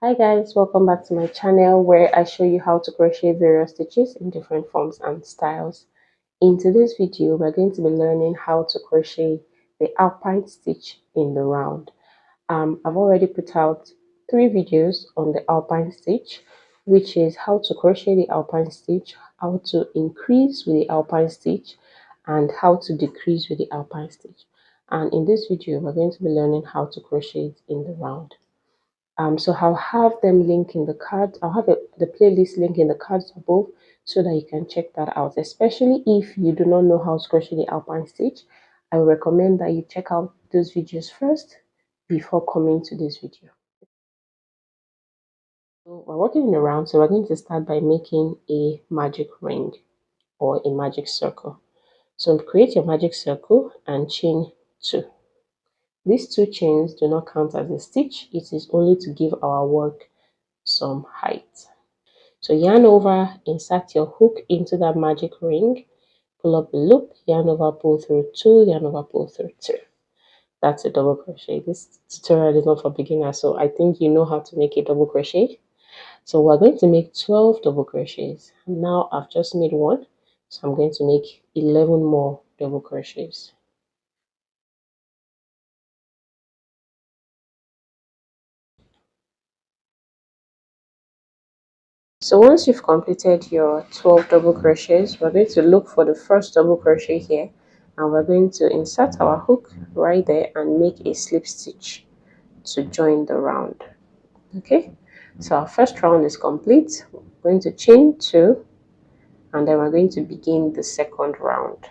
Hi guys, welcome back to my channel where I show you how to crochet various stitches in different forms and styles. In today's video, we're going to be learning how to crochet the alpine stitch in the round. I've already put out 3 videos on the alpine stitch, which is how to crochet the alpine stitch, how to increase with the alpine stitch, and how to decrease with the alpine stitch. And in this video, we're going to be learning how to crochet it in the round. So I'll have them link in the card. I'll have the playlist link in the cards above so that you can check that out. Especially if you do not know how to crochet the alpine stitch, I would recommend that you check out those videos first before coming to this video. So we're working in a round, so we're going to start by making a magic ring or a magic circle. So create your magic circle and chain 2. These 2 chains do not count as a stitch. It is only to give our work some height. So yarn over, insert your hook into that magic ring, pull up the loop, yarn over, pull through 2, yarn over, pull through 2. That's a double crochet. This tutorial is not for beginners, so I think you know how to make a double crochet. So we're going to make 12 double crochets. Now I've just made 1, so I'm going to make 11 more double crochets. So once you've completed your 12 double crochets, we're going to look for the first double crochet here, and we're going to insert our hook right there and make a slip stitch to join the round. Okay, so our first round is complete. We're going to chain 2, and then we're going to begin the second round.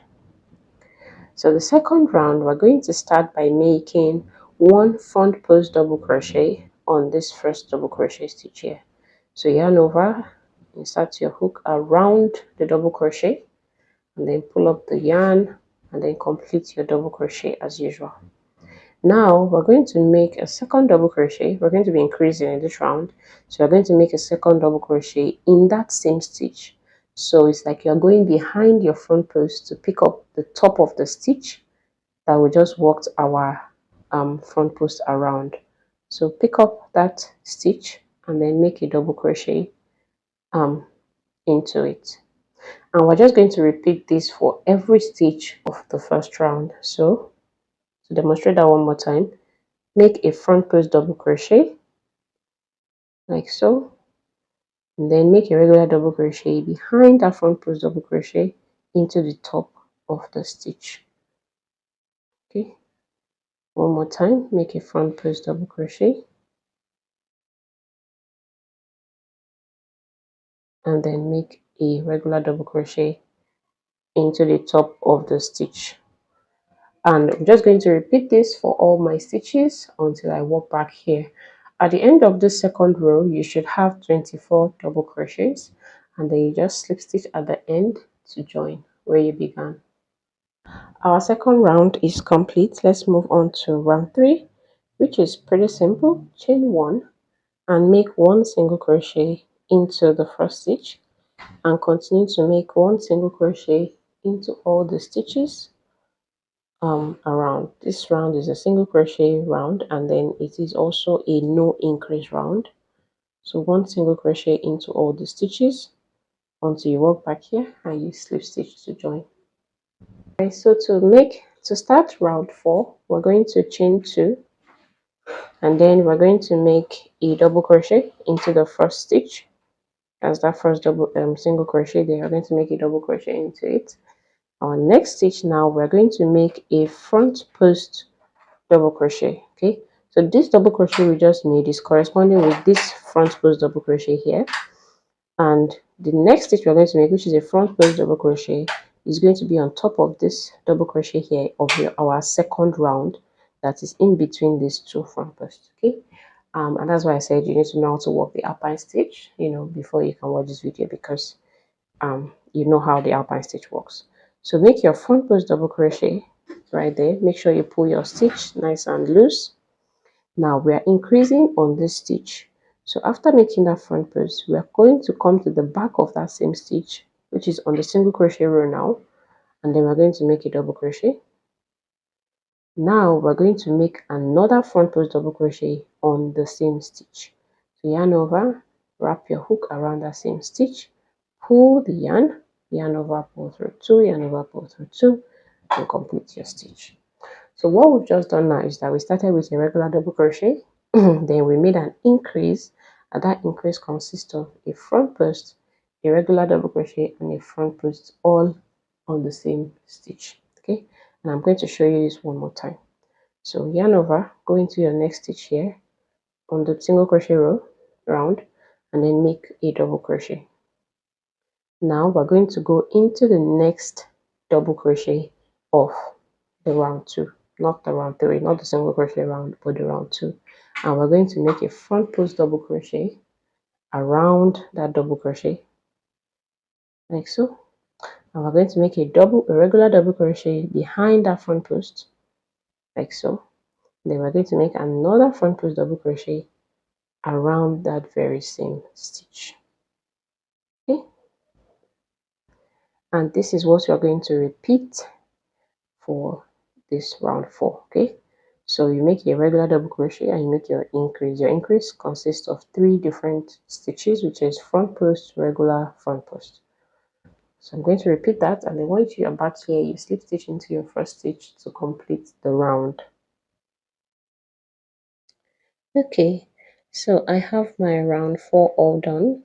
So the second round, we're going to start by making 1 front post double crochet on this first double crochet stitch here. So yarn over, insert your hook around the double crochet, and then pull up the yarn and then complete your double crochet as usual. Now we're going to make a second double crochet. We're going to be increasing in this round, so we're going to make a second double crochet in that same stitch. So it's like you're going behind your front post to pick up the top of the stitch that we just worked our front post around. So pick up that stitch and then make a double crochet into it, and we're just going to repeat this for every stitch of the first round. So to demonstrate that one more time, make a front post double crochet like so, and then make a regular double crochet behind that front post double crochet into the top of the stitch. Okay, one more time, make a front post double crochet and then make a regular double crochet into the top of the stitch. And I'm just going to repeat this for all my stitches until I walk back here. At the end of the second row, you should have 24 double crochets, and then you just slip stitch at the end to join where you began. Our second round is complete. Let's move on to round 3, which is pretty simple. Chain 1 and make 1 single crochet into the first stitch, and continue to make 1 single crochet into all the stitches around. This round is a single crochet round, and then it is also a no increase round. So 1 single crochet into all the stitches until you walk back here and you slip stitch to join. Okay, so to start round 4, we're going to chain 2, and then we're going to make a double crochet into the first stitch. As that first double single crochet there, we're going to make a double crochet into it. Our next stitch now, we're going to make a front post double crochet. Okay, so this double crochet we just made is corresponding with this front post double crochet here, and the next stitch we're going to make, which is a front post double crochet, is going to be on top of this double crochet here of our second round that is in between these 2 front posts. Okay, and that's why I said you need to know how to work the alpine stitch, before you can watch this video, because you know how the alpine stitch works. So make your front post double crochet right there. Make sure you pull your stitch nice and loose. Now we are increasing on this stitch. So after making that front post, we are going to come to the back of that same stitch, which is on the single crochet row now, and then we're going to make a double crochet. Now we're going to make another front post double crochet on the same stitch. So yarn over, wrap your hook around that same stitch, pull the yarn over, pull through two, yarn over, pull through two, and complete your stitch. So what we've just done now is that we started with a regular double crochet, then we made an increase, and that increase consists of a front post, a regular double crochet, and a front post all on the same stitch. Okay, and I'm going to show you this one more time. So yarn over, go into your next stitch here on the single crochet row round, and then make a double crochet. Now we're going to go into the next double crochet of the round two, not the round three, not the single crochet round, but the round two. And we're going to make a front post double crochet around that double crochet, like so. And we're going to make a regular double crochet behind that front post, like so. Then we're going to make another front post double crochet around that very same stitch. Okay, and this is what you're going to repeat for this round four. Okay, so you make a regular double crochet and you make your increase. Your increase consists of three different stitches, which is front post, regular, front post. So I'm going to repeat that, and then once you are back here, you slip stitch into your first stitch to complete the round. Okay, so I have my round four all done.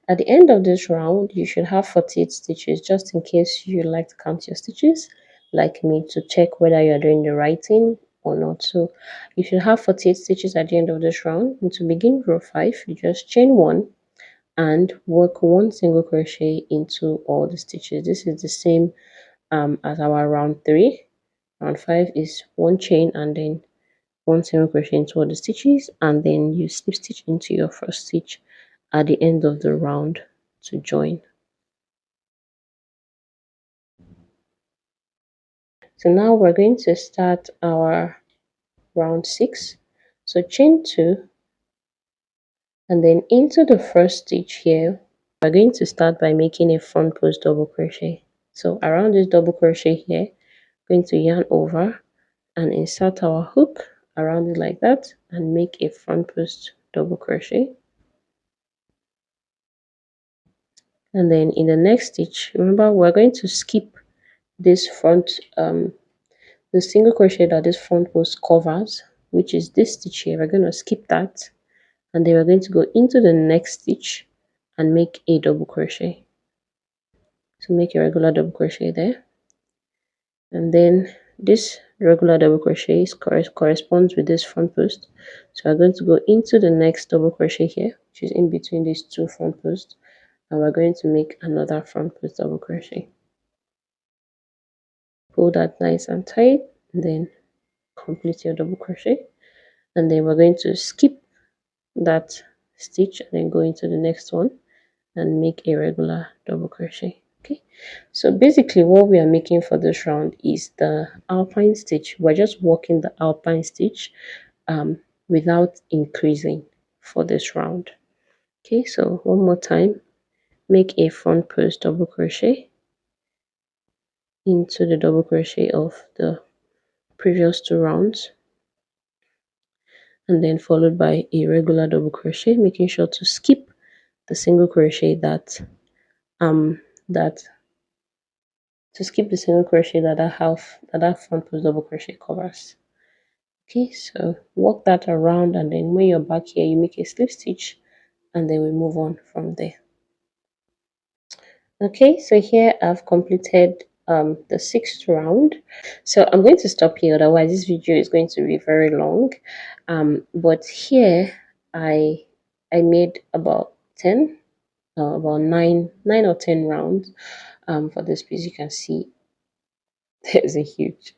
At the end of this round, you should have 48 stitches, just in case you like to count your stitches, like me, to check whether you're doing the right thing or not. So you should have 48 stitches at the end of this round. And to begin row 5, you just chain 1 and work 1 single crochet into all the stitches. This is the same as our round 3. Round 5 is 1 chain and then 1 single crochet into all the stitches, and then you slip stitch into your first stitch at the end of the round to join. So now we're going to start our round 6. So chain 2 and then into the first stitch here, we're going to start by making a front post double crochet. So around this double crochet here, going to yarn over and insert our hook around it like that and make a front post double crochet. And then in the next stitch, remember we're going to skip this front the single crochet that this front post covers, which is this stitch here. We're going to skip that, and then we're going to go into the next stitch and make a double crochet. So make a regular double crochet there, and then this regular double crochet corresponds with this front post. So we're going to go into the next double crochet here, which is in between these two front posts, and we're going to make another front post double crochet. Pull that nice and tight, and then complete your double crochet. And then we're going to skip that stitch and then go into the next one and make a regular double crochet. Okay, so basically what we are making for this round is the alpine stitch. We're just working the alpine stitch without increasing for this round. Okay, so one more time, make a front post double crochet into the double crochet of the previous two rounds, and then followed by a regular double crochet, making sure to skip the single crochet that that skip the single crochet that front post double crochet covers. Okay, so work that around, and then when you're back here, you make a slip stitch, and then we move on from there. Okay, so here I've completed the 6th round. So I'm going to stop here, otherwise this video is going to be very long. But here I made about 10, about 9 or 10 rounds for this piece. You can see there's a huge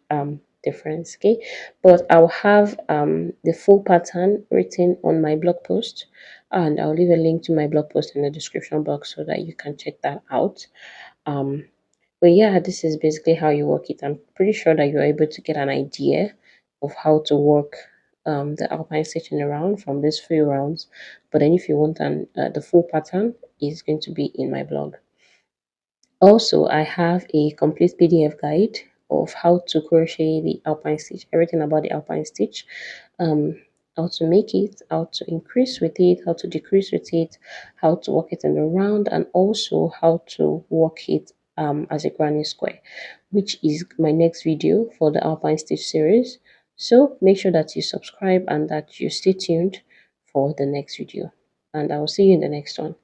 difference. Okay, but I'll have the full pattern written on my blog post, and I'll leave a link to my blog post in the description box so that you can check that out. But yeah, this is basically how you work it. I'm pretty sure that you're able to get an idea of how to work the alpine stitching around from these few rounds. But then if you want the full pattern, is going to be in my blog. Also, I have a complete PDF guide of how to crochet the alpine stitch, everything about the alpine stitch. how to make it, how to increase with it, how to decrease with it, how to work it in the round, and also how to work it as a granny square, which is my next video for the Alpine Stitch series. So make sure that you subscribe and that you stay tuned for the next video, and I will see you in the next one.